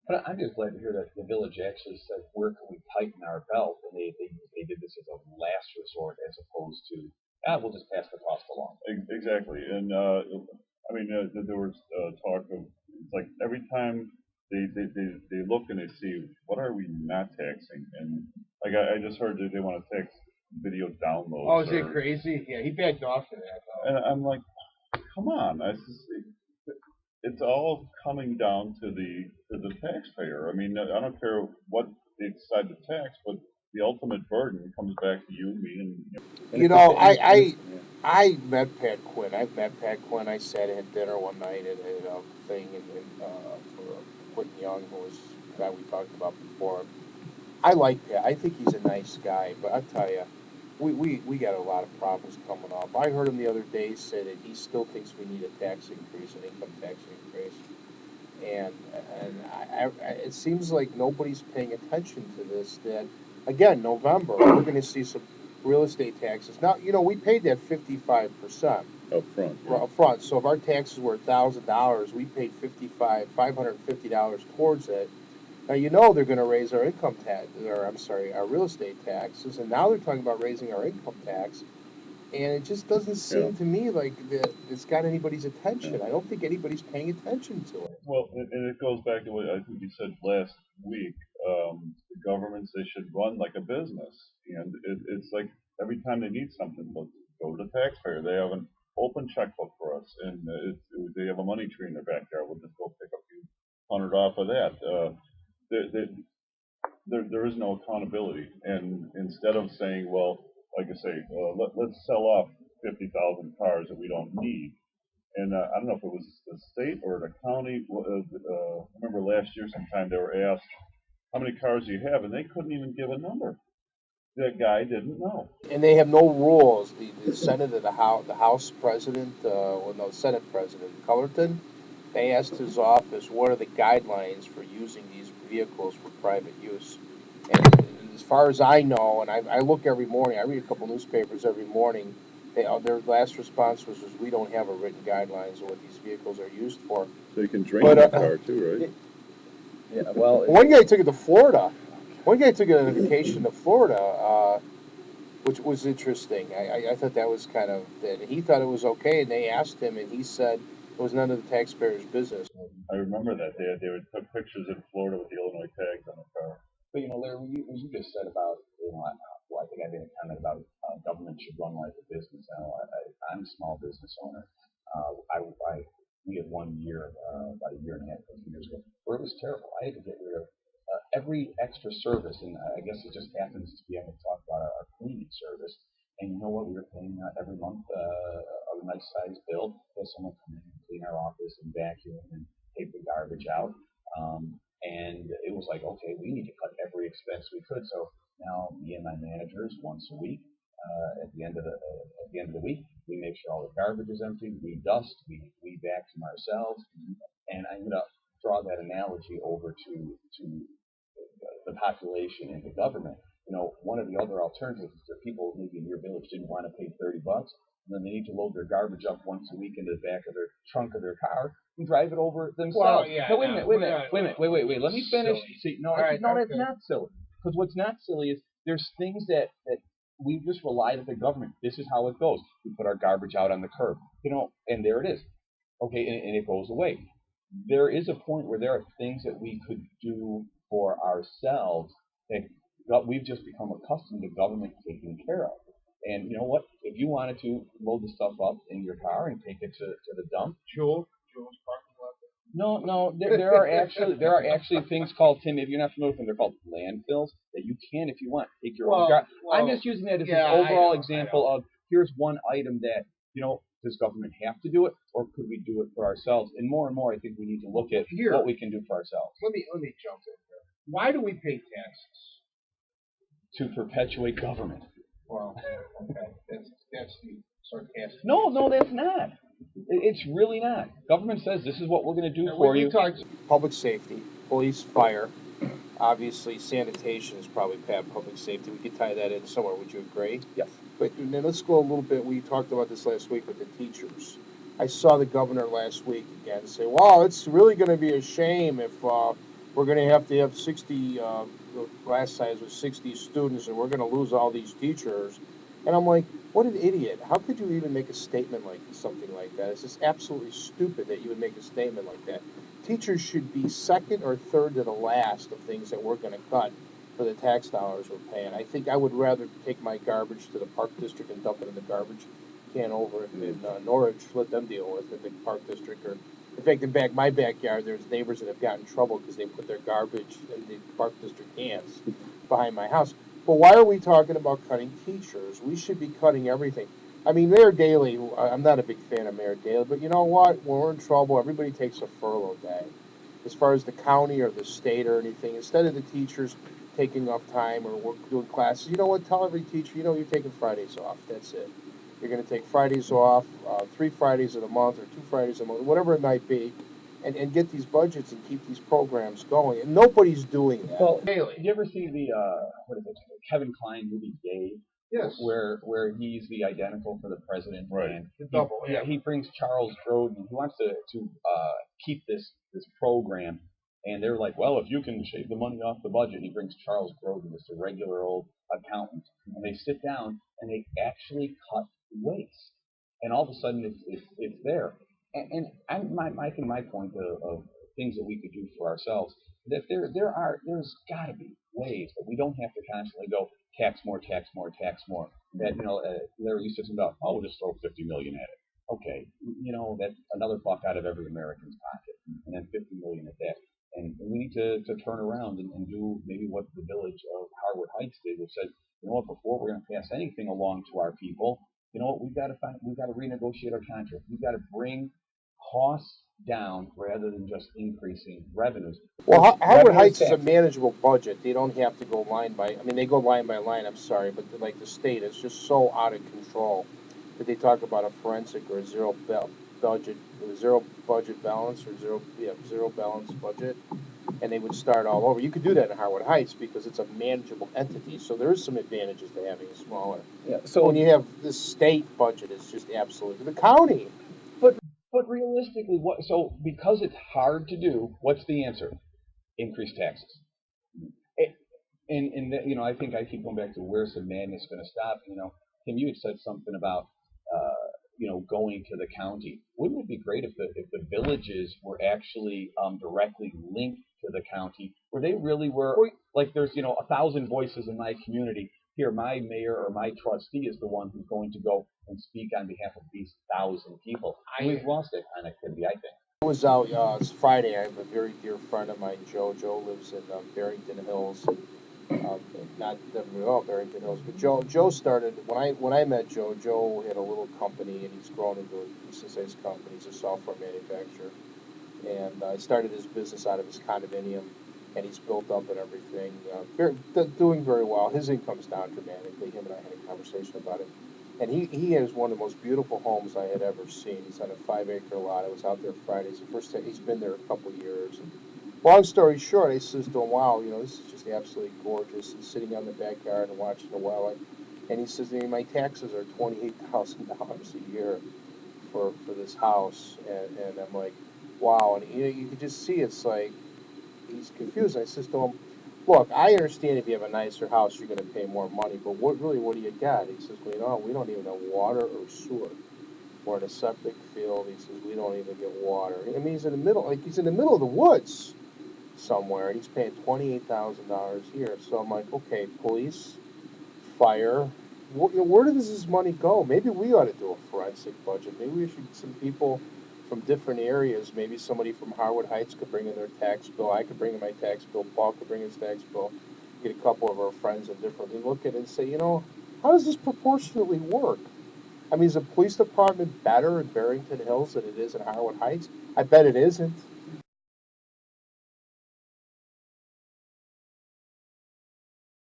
But I'm just glad to hear that the village actually said, where can we tighten our belt? And they did this as a last resort as opposed to, we'll just pass the cost along. Exactly, and I mean, there was talk of it's like every time they look and they see what are we not taxing, and like I just heard that they want to tax video downloads. Oh, is it crazy? Yeah, he backed off of that. Though. And I'm like, come on, it's all coming down to the taxpayer. I mean, I don't care what they decide to tax, but the ultimate burden comes back to you, me, and You know, I met Pat Quinn. I've met Pat Quinn. I sat at dinner one night at a thing for Quinn Young, who was the guy we talked about before. I like Pat. I think he's a nice guy, but I tell you, we got a lot of problems coming up. I heard him the other day say that he still thinks we need a tax increase, an income tax increase, and it seems like nobody's paying attention to this. That again, November we're going to see some real estate taxes. Now, you know, we paid that 55% up front. up front. So if our taxes were $1,000, we paid $550 towards it. Now you know they're going to raise our income tax, or I'm sorry, our real estate taxes, and now they're talking about raising our income tax, and it just doesn't seem to me like that it's got anybody's attention. I don't think anybody's paying attention to it. Well, and it goes back to what I think you said last week. The governments, they should run like a business, and it's like every time they need something, they'll go to the taxpayer. They have an open checkbook for us, and they have a money tree in their backyard. We'll just go pick a few hundred off of that. There is no accountability. And instead of saying, well, like I say, let's sell off 50,000 cars that we don't need. And I don't know if it was the state or the county. I remember last year sometime they were asked, how many cars do you have? And they couldn't even give a number. That guy didn't know. And they have no rules. The Senate or the House president, well, no, Senate President Cullerton, they asked his office, what are the guidelines for using these vehicles for private use? And as far as I know, and I look every morning, I read a couple newspapers every morning, their last response was we don't have a written guidelines of what these vehicles are used for. So you can drain the car too, right? Yeah, well, one guy took it to Florida. One guy took it on a vacation to Florida, which was interesting. I thought that was kind of, he thought it was okay, and they asked him, and he said it was none of the taxpayers' business. I remember that. They would took pictures in Florida with the Illinois tags on the car. But, you know, Larry, what you just said about, you know, I think I made a comment about government should run like a business. I'm a small business owner. We had 1 year, about a year and a half, 2 years ago, where it was terrible. I had to get rid of every extra service, and I guess it just happens to be able to talk about our cleaning service. And you know what? We were paying every month a nice sized bill. We had someone come in and clean our office and vacuum and take the garbage out. And it was like, okay, we need to cut every expense we could. So now me and my managers once a week, at the end of the week, we make sure all the garbage is empty. We dust. We vacuum ourselves. And I'm gonna draw that analogy over to the population and the government. You know, one of the other alternatives is that people maybe in your village didn't want to pay $30, and then they need to load their garbage up once a week into the back of their trunk of their car and drive it over themselves. Well, yeah, no, wait a minute. Let me finish. See, that's not silly. Because what's not silly is there's things that we've just relied on the government. This is how it goes. We put our garbage out on the curb, you know, and there it is. Okay, and it goes away. There is a point where there are things that we could do for ourselves that we've just become accustomed to government taking care of. And you know what? If you wanted to load the stuff up in your car and take it to the dump, Jules parking No, lot. there are actually things called, Tim, if you're not familiar with them, they're called landfills that you can, if you want, take your own garbage. I'm just using that as an overall example of here's one item that, you know, does government have to do it, or could we do it for ourselves? And more, I think we need to look at what we can do for ourselves. Let me jump in here. Why do we pay taxes? To perpetuate government. Well, okay, that's the sarcastic. No, that's not. It's really not. Government says this is what we're going to do for you. Public safety, police, fire, obviously sanitation is probably public safety. We could tie that in somewhere. Would you agree? Yes. But then let's go a little bit. We talked about this last week with the teachers. I saw the governor last week again say, "Wow, it's really going to be a shame if we're going to have 60, the class size was 60 students, and we're going to lose all these teachers. And I'm like, what an idiot. How could you even make a statement like something like that? It's just absolutely stupid that you would make a statement like that. Teachers should be second or third to the last of things that we're going to cut for the tax dollars we're paying. I think I would rather take my garbage to the park district and dump it in the garbage can over in Norwich, let them deal with it, the park district. Or, in fact, in my backyard, there's neighbors that have gotten in trouble because they put their garbage in the park district cans behind my house. But why are we talking about cutting teachers? We should be cutting everything. I mean, Mayor Daley, I'm not a big fan of Mayor Daley, but you know what? When we're in trouble, everybody takes a furlough day. As far as the county or the state or anything, instead of the teachers taking off time or doing classes, you know what? Tell every teacher, you know, you're taking Fridays off. That's it. You're going to take Fridays off, 3 Fridays in a month or 2 Fridays a month, whatever it might be, and get these budgets and keep these programs going. And nobody's doing that. Well, did you ever see the what is it, Kevin Kline movie Dave? Yes. Where he's the identical for the president, Right. and Yeah. he brings Charles Grodin. He wants to keep this program, and they're like, well, if you can shave the money off the budget, he brings Charles Grodin, just a regular old accountant, and they sit down and they actually cut waste, and all of a sudden it's there. And my point of things that we could do for ourselves, that there's got to be ways that we don't have to constantly go tax more, tax more, tax more. That Larry used to say about, oh, we'll just throw 50 million at it. Okay, that's another buck out of every American's pocket, and then 50 million at that. And we need to turn around and do maybe what the village of Harwood Heights did, which said, you know what, before we're going to pass anything along to our people, you know what, we've got to renegotiate our contract. We've got to bring costs down rather than just increasing revenues. Well, Harwood Heights is a tax. manageable budget. They don't have to go line by. I mean, they go line by line. I'm sorry, but like the state is just so out of control that they talk about a forensic or a zero budget balance or zero balance budget, and they would start all over. You could do that in Harwood Heights because it's a manageable entity. So there is some advantages to having a smaller. Yeah. So So when you have the state budget, it's just absolutely the county. But realistically, what? So because it's hard to do, what's the answer? Increase taxes. It, and I think I keep going back to where's the madness going to stop? Tim, you had said something about going to the county. Wouldn't it be great if the villages were actually directly linked to the county, where they really were like there's 1,000 voices in my community. Here, my mayor or my trustee is the one who's going to go and speak on behalf of these 1,000 people. We've lost that connectivity, I think. I was out. It's Friday. I have a very dear friend of mine, Joe. Joe lives in Barrington Hills. Not all Barrington Hills, but Joe started when I met Joe. Joe had a little company, and he's grown into a decent-sized company. He's a software manufacturer, and started his business out of his condominium, and he's built up and everything. Doing very well. His income's down dramatically. Him and I had a conversation about it. And he has one of the most beautiful homes I had ever seen. He's on a 5-acre lot. I was out there Friday. It's the first time he's been there a couple of years. And long story short, I says to him, "Wow, this is just absolutely gorgeous." And sitting on the backyard and watching the well. And he says, "My taxes are $28,000 a year for this house." And I'm like, "Wow!" And you can just see it's like he's confused. I says to him, "Look, I understand if you have a nicer house, you're going to pay more money, but what do you got?" He says, "Well, we don't even have water or sewer. We're in a septic field." He says, "We don't even get water." I mean, he's in the middle of the woods somewhere, and he's paying $28,000 a year. So I'm like, okay, police, fire, where does this money go? Maybe we ought to do a forensic budget. Maybe we should get some people from different areas. Maybe somebody from Harwood Heights could bring in their tax bill. I could bring in my tax bill. Paul could bring his tax bill. Get a couple of our friends and differently look at it and say, how does this proportionately work? I mean, is the police department better in Barrington Hills than it is in Harwood Heights? I bet it isn't.